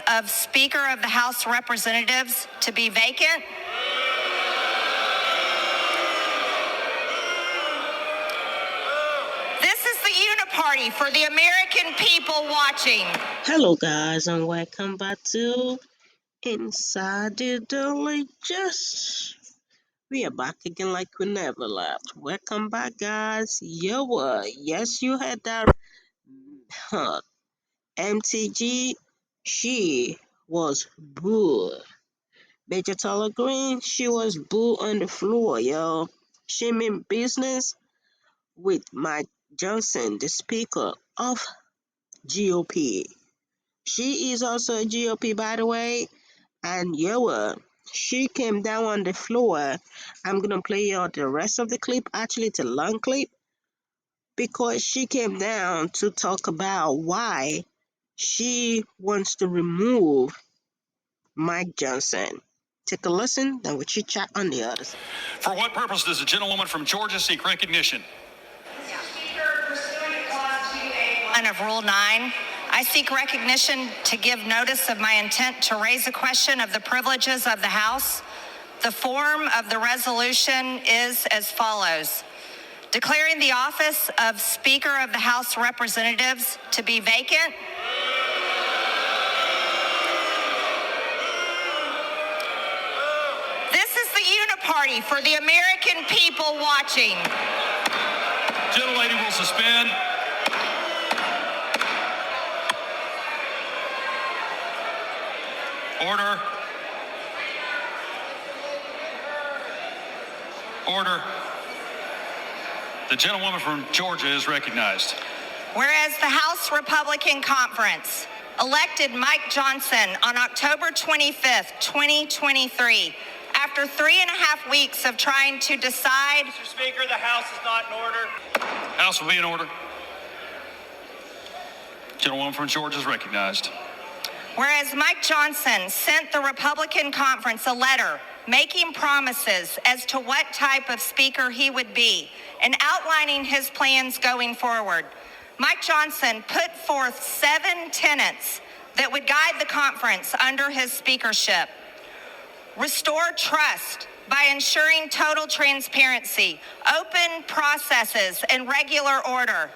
of Speaker of the House of Representatives to be vacant. This is the Uniparty for the American people watching. Hello guys and welcome back to Inside the Delicious. We are back again like we never left. Welcome back guys. Yes you heard that. Huh. MTG, she was booed. Mayorie Taylor Green, she was booed on the floor, yo. She meant business with Mike Johnson, the Speaker of GOP. She is also a GOP, by the way. And she came down on the floor. I'm gonna play you the rest of the clip. Actually, it's a long clip because she came down to talk about why she wants to remove Mike Johnson. Take a listen, then we chit chat on the other side. For what purpose does the gentlewoman from Georgia seek recognition? Speaker, pursuant to Clause 2A1 of Rule 9, I seek recognition to give notice of my intent to raise a question of the privileges of the House. The form of the resolution is as follows. Declaring the office of Speaker of the House of Representatives to be vacant. This is the Uniparty for the American people watching. Gentlelady will suspend. Order. Order. The gentlewoman from Georgia is recognized. Whereas the House Republican Conference elected Mike Johnson on October 25th, 2023, after 3.5 weeks of trying to decide. Mr. Speaker, the House is not in order. House will be in order. Gentlewoman from Georgia is recognized. Whereas Mike Johnson sent the Republican Conference a letter making promises as to what type of speaker he would be and outlining his plans going forward. Mike Johnson put forth 7 tenets that would guide the conference under his speakership. Restore trust by ensuring total transparency, open processes, and regular order.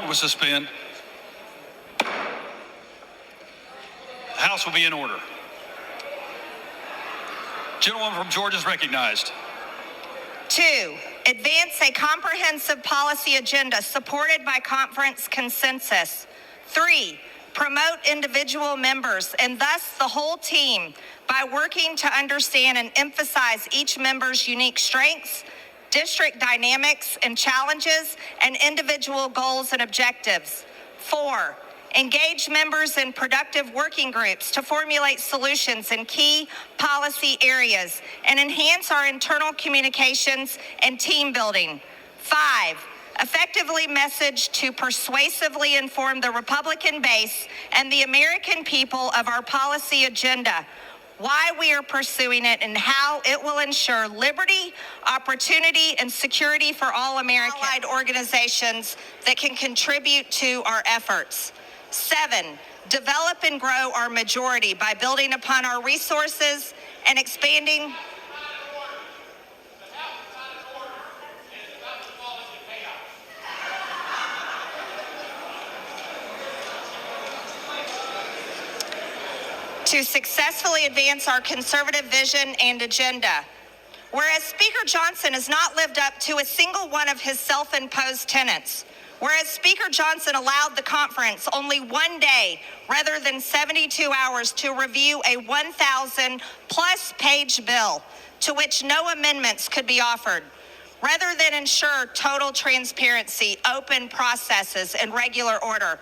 Will suspend. The House will be in order. Gentlewoman from Georgia is recognized. 2, advance a comprehensive policy agenda supported by conference consensus. 3, promote individual members and thus the whole team by working to understand and emphasize each member's unique strengths, district dynamics and challenges, and individual goals and objectives. 4, engage members in productive working groups to formulate solutions in key policy areas and enhance our internal communications and team building. 5, effectively message to persuasively inform the Republican base and the American people of our policy agenda, why we are pursuing it, and how it will ensure liberty, opportunity, and security for all American allied organizations that can contribute to our efforts. 7, develop and grow our majority by building upon our resources and expanding. To successfully advance our conservative vision and agenda. Whereas Speaker Johnson has not lived up to a single one of his self-imposed tenets. Whereas Speaker Johnson allowed the conference only 1 day rather than 72 hours to review a 1,000-plus page bill to which no amendments could be offered, rather than ensure total transparency, open processes, and regular order.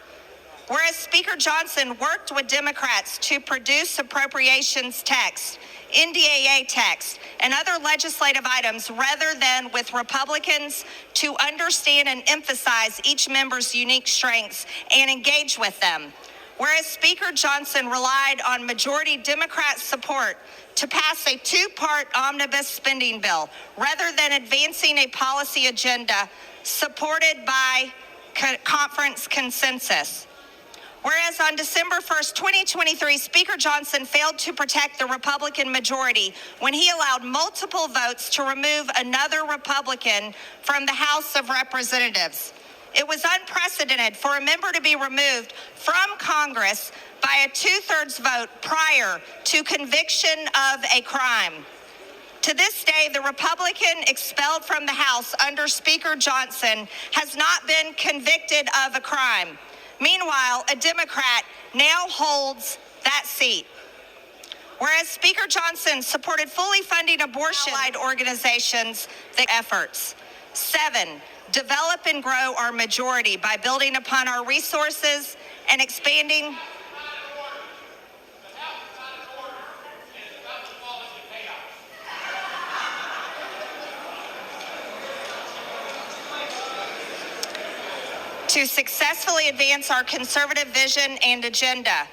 Whereas Speaker Johnson worked with Democrats to produce appropriations text, NDAA text, and other legislative items rather than with Republicans to understand and emphasize each member's unique strengths and engage with them. Whereas Speaker Johnson relied on majority Democrat support to pass a 2-part omnibus spending bill rather than advancing a policy agenda supported by conference consensus. Whereas on December 1st, 2023, Speaker Johnson failed to protect the Republican majority when he allowed multiple votes to remove another Republican from the House of Representatives. It was unprecedented for a member to be removed from Congress by a two-thirds vote prior to conviction of a crime. To this day, the Republican expelled from the House under Speaker Johnson has not been convicted of a crime. Meanwhile, a Democrat now holds that seat. Whereas Speaker Johnson supported fully funding abortion-allied organizations' efforts. 7, develop and grow our majority by building upon our resources and expanding. To successfully advance our conservative vision and agenda.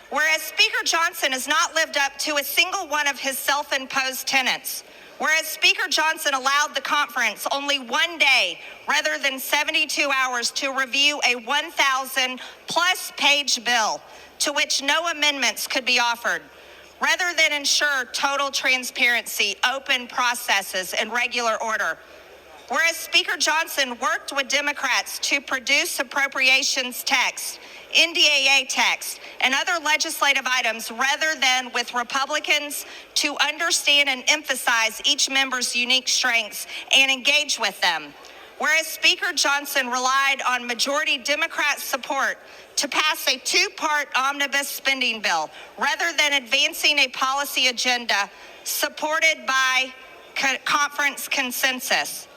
Whereas Speaker Johnson has not lived up to a single one of his self-imposed tenets. Whereas Speaker Johnson allowed the conference only one day rather than 72 hours to review a 1,000-plus page bill to which no amendments could be offered, rather than ensure total transparency, open processes, and regular order. Whereas Speaker Johnson worked with Democrats to produce appropriations text, NDAA text, and other legislative items rather than with Republicans to understand and emphasize each member's unique strengths and engage with them. Whereas Speaker Johnson relied on majority Democrat support to pass a two-part omnibus spending bill rather than advancing a policy agenda supported by conference consensus.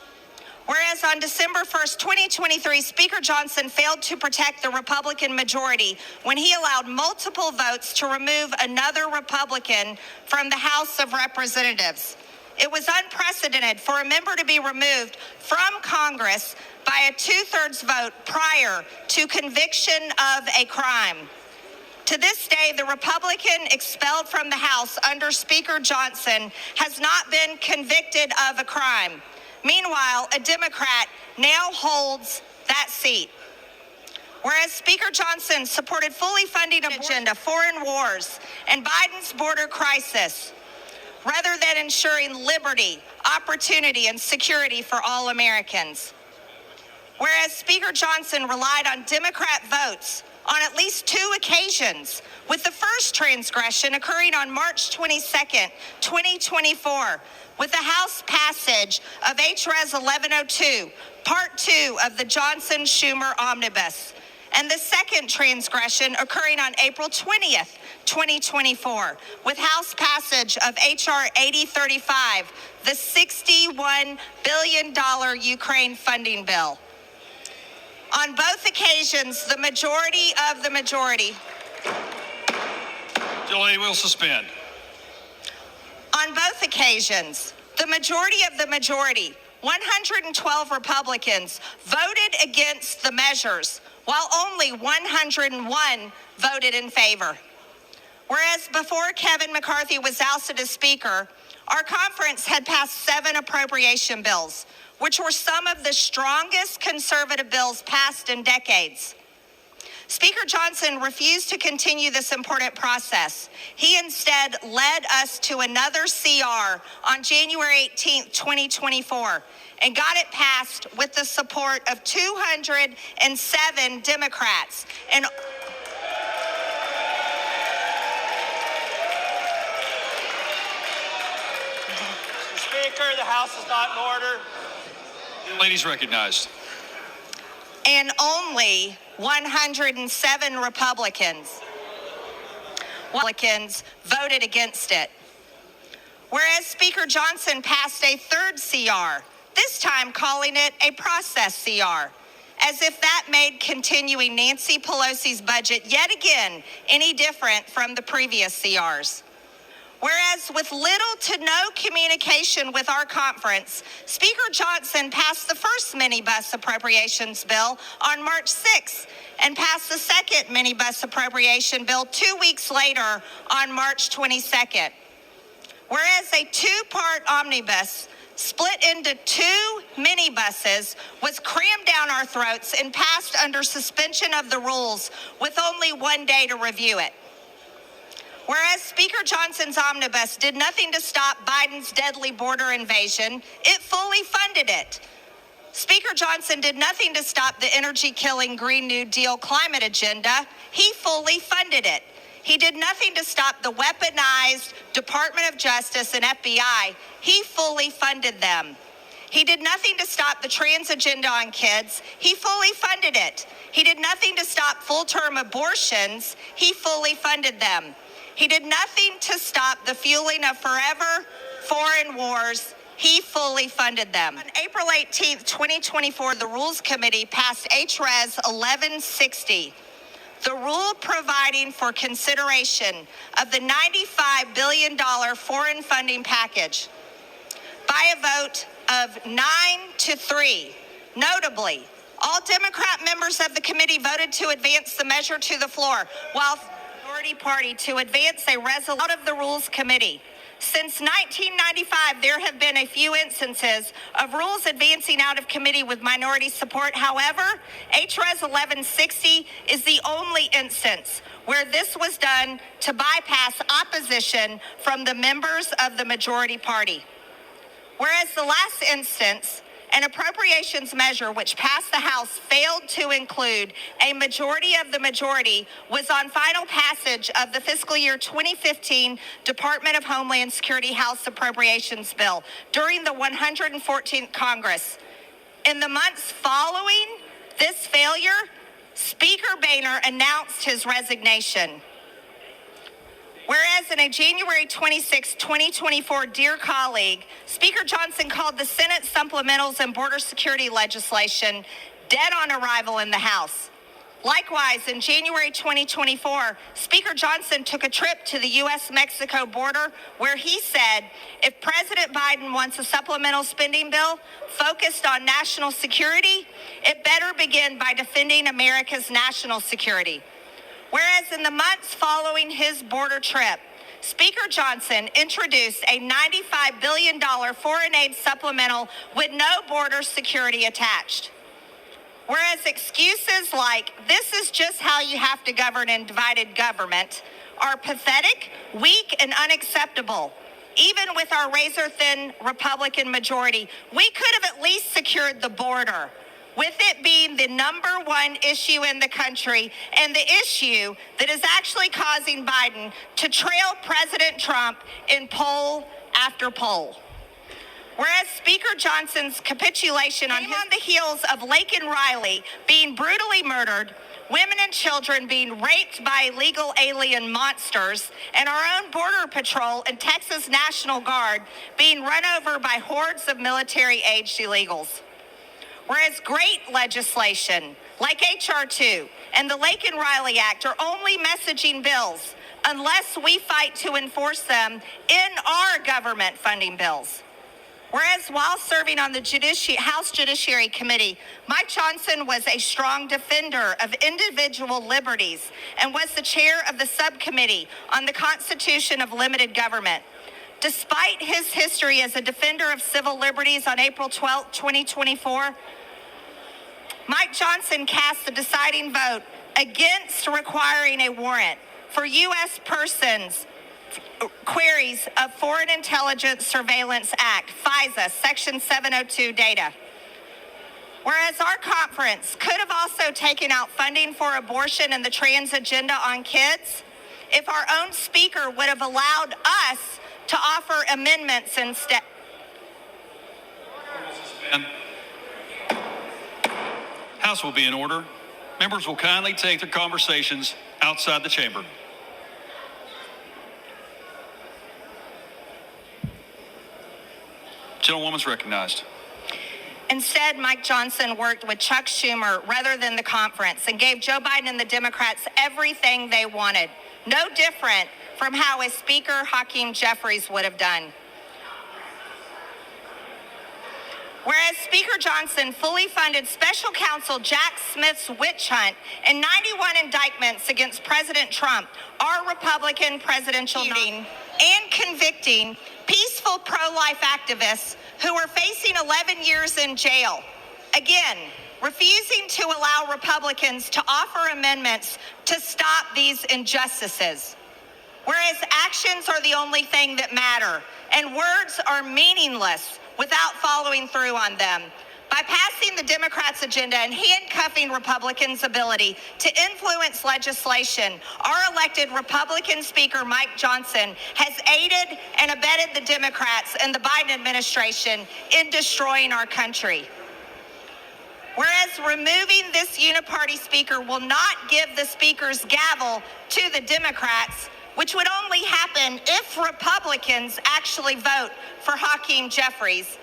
Whereas on December 1st, 2023, Speaker Johnson failed to protect the Republican majority when he allowed multiple votes to remove another Republican from the House of Representatives. It was unprecedented for a member to be removed from Congress by a two-thirds vote prior to conviction of a crime. To this day, the Republican expelled from the House under Speaker Johnson has not been convicted of a crime. Meanwhile, a Democrat now holds that seat. Whereas Speaker Johnson supported fully funding agenda, foreign wars, and Biden's border crisis, rather than ensuring liberty, opportunity, and security for all Americans. Whereas Speaker Johnson relied on Democrat votes on at least 2 occasions, with the first transgression occurring on March 22nd, 2024, with the House passage of H.Res. 1102, Part 2 of the Johnson-Schumer Omnibus, and the second transgression occurring on April 20th, 2024, with House passage of H.R. 8035, the $61 billion Ukraine funding bill. On both occasions, the majority of the majority. Delay will suspend. On both occasions, the majority of the majority, 112 Republicans, voted against the measures, while only 101 voted in favor. Whereas before Kevin McCarthy was ousted as Speaker, our conference had passed 7 appropriation bills, which were some of the strongest conservative bills passed in decades. Speaker Johnson refused to continue this important process. He instead led us to another CR on January 18th, 2024, and got it passed with the support of 207 Democrats. And Mr. Speaker, the House is not in order. Ladies recognized. And only 107 Republicans voted against it. Whereas Speaker Johnson passed a third CR, this time calling it a process CR, as if that made continuing Nancy Pelosi's budget yet again any different from the previous CRs. Whereas with little to no communication with our conference, Speaker Johnson passed the first minibus appropriations bill on March 6th and passed the second minibus appropriation bill 2 weeks later on March 22nd. Whereas a 2-part omnibus split into 2 minibuses, was crammed down our throats and passed under suspension of the rules with only 1 day to review it. Whereas Speaker Johnson's omnibus did nothing to stop Biden's deadly border invasion, it fully funded it. Speaker Johnson did nothing to stop the energy-killing Green New Deal climate agenda. He fully funded it. He did nothing to stop the weaponized Department of Justice and FBI. He fully funded them. He did nothing to stop the trans agenda on kids. He fully funded it. He did nothing to stop full-term abortions. He fully funded them. He did nothing to stop the fueling of forever foreign wars. He fully funded them. On April 18th, 2024, the Rules Committee passed HRES 1160, the rule providing for consideration of the $95 billion foreign funding package by a vote of 9-3. Notably, all Democrat members of the committee voted to advance the measure to the floor, while the majority party to advance a resolution out of the Rules Committee. Since 1995, there have been a few instances of rules advancing out of committee with minority support. However, HRES 1160 is the only instance where this was done to bypass opposition from the members of the majority party. Whereas the last instance, an appropriations measure which passed the House failed to include a majority of the majority, was on final passage of the fiscal year 2015 Department of Homeland Security House Appropriations Bill during the 114th Congress. In the months following this failure, Speaker Boehner announced his resignation. Whereas in a January 26, 2024 Dear Colleague, Speaker Johnson called the Senate supplementals and border security legislation dead on arrival in the House. Likewise, in January 2024, Speaker Johnson took a trip to the U.S.-Mexico border where he said, if President Biden wants a supplemental spending bill focused on national security, it better begin by defending America's national security. Whereas in the months following his border trip, Speaker Johnson introduced a $95 billion foreign aid supplemental with no border security attached. Whereas excuses like, this is just how you have to govern in divided government, are pathetic, weak, and unacceptable. Even with our razor-thin Republican majority, we could have at least secured the border, with it being the #1 issue in the country and the issue that is actually causing Biden to trail President Trump in poll after poll. Whereas Speaker Johnson's capitulation came on the heels of Laken Riley being brutally murdered, women and children being raped by illegal alien monsters, and our own Border Patrol and Texas National Guard being run over by hordes of military-aged illegals. Whereas great legislation like H.R. 2 and the Laken Riley Act are only messaging bills unless we fight to enforce them in our government funding bills. Whereas while serving on the House Judiciary Committee, Mike Johnson was a strong defender of individual liberties and was the chair of the subcommittee on the Constitution of Limited Government. Despite his history as a defender of civil liberties, on April 12, 2024, Mike Johnson cast the deciding vote against requiring a warrant for U.S. persons queries of Foreign Intelligence Surveillance Act, FISA, Section 702 data. Whereas our conference could have also taken out funding for abortion and the trans agenda on kids, if our own speaker would have allowed us to offer amendments instead. House will be in order. Members will kindly take their conversations outside the chamber. Gentlewoman's recognized. Instead, Mike Johnson worked with Chuck Schumer rather than the conference and gave Joe Biden and the Democrats everything they wanted. No different from how a Speaker Hakeem Jeffries would have done. Whereas Speaker Johnson fully funded special counsel Jack Smith's witch hunt and 91 indictments against President Trump, our Republican presidential nominee, and convicting peaceful pro-life activists who are facing 11 years in jail. Again, refusing to allow Republicans to offer amendments to stop these injustices. Whereas actions are the only thing that matter, and words are meaningless without following through on them. By passing the Democrats' agenda and handcuffing Republicans' ability to influence legislation, our elected Republican Speaker Mike Johnson has aided and abetted the Democrats and the Biden administration in destroying our country. Whereas removing this uniparty speaker will not give the speaker's gavel to the Democrats, which would only happen if Republicans actually vote for Hakeem Jeffries.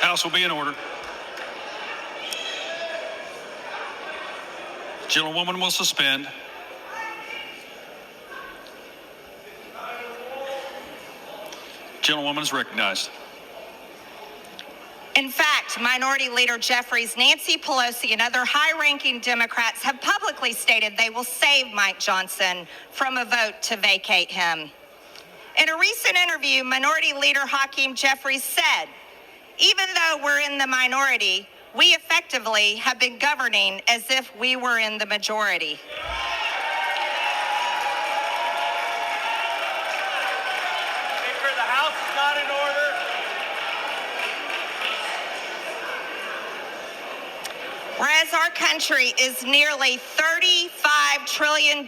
House will be in order. Gentlewoman will suspend. Gentlewoman is recognized. In fact, Minority Leader Jeffries, Nancy Pelosi, and other high-ranking Democrats have publicly stated they will save Mike Johnson from a vote to vacate him. In a recent interview, Minority Leader Hakeem Jeffries said, "Even though we're in the minority, we effectively have been governing as if we were in the majority." Speaker, the House is not in order. Whereas our country is nearly $35 trillion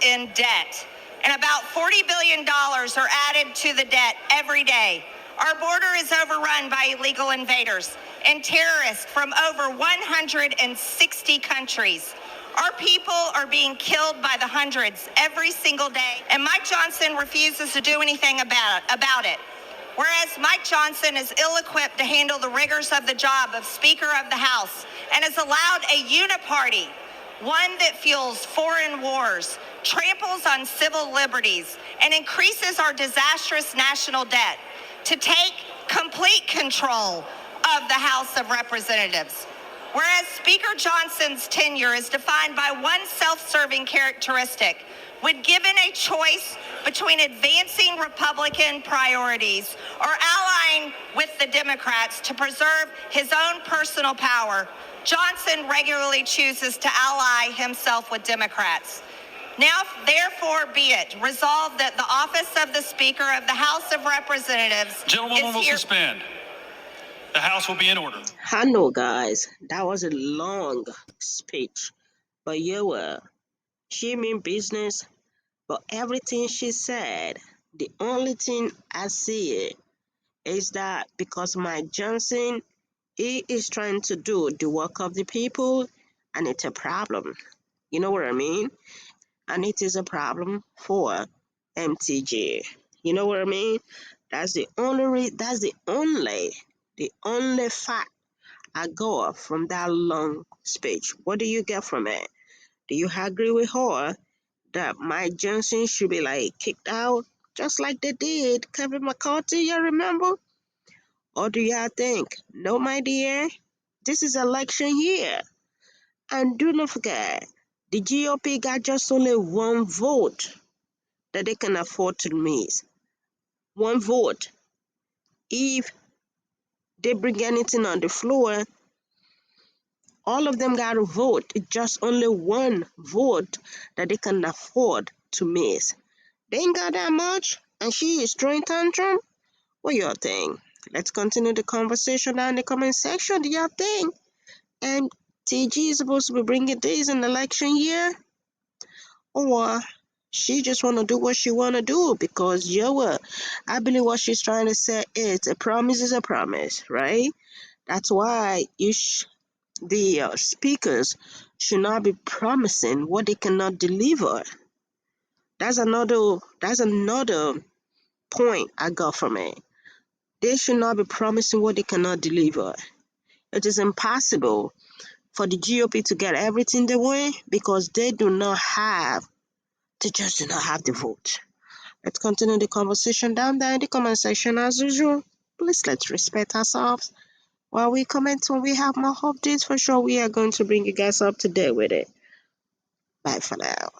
in debt, and about $40 billion are added to the debt every day. Our border is overrun by illegal invaders and terrorists from over 160 countries. Our people are being killed by the hundreds every single day, and Mike Johnson refuses to do anything about it. Whereas Mike Johnson is ill-equipped to handle the rigors of the job of Speaker of the House and has allowed a uniparty, one that fuels foreign wars, tramples on civil liberties, and increases our disastrous national debt, to take complete control of the House of Representatives. Whereas Speaker Johnson's tenure is defined by one self-serving characteristic, when given a choice between advancing Republican priorities or allying with the Democrats to preserve his own personal power, Johnson regularly chooses to ally himself with Democrats. Now, therefore, be it resolved that the office of the Speaker of the House of Representatives Gentlewoman will suspend. The House will be in order. I know, guys, that was a long speech, but she mean business. But everything she said, the only thing I see is that because Mike Johnson, he is trying to do the work of the people, and it's a problem. You know what I mean? And it is a problem for MTG. You know what I mean? That's the only fact I got from that long speech. What do you get from it? Do you agree with her that Mike Johnson should be kicked out, just like they did Kevin McCarthy, you remember? Or do you think, no, my dear, this is election year, and do not forget, the GOP got just only one vote that they can afford to miss. One vote. If they bring anything on the floor, all of them got to vote. It's just only one vote that they can afford to miss. They ain't got that much, and she is throwing tantrum. What y'all think? Let's continue the conversation down in the comment section. Do y'all think? And TG is supposed to be bringing this in election year? Or she just want to do what she want to do? Because, I believe what she's trying to say is a promise is a promise, right? That's why the speakers should not be promising what they cannot deliver. That's another point I got from it. They should not be promising what they cannot deliver. It is impossible for the GOP to get everything they want because they just do not have the vote. Let's continue the conversation down there in the comment section as usual. Please let's respect ourselves while we comment when we have more updates. For sure, we are going to bring you guys up to date with it. Bye for now.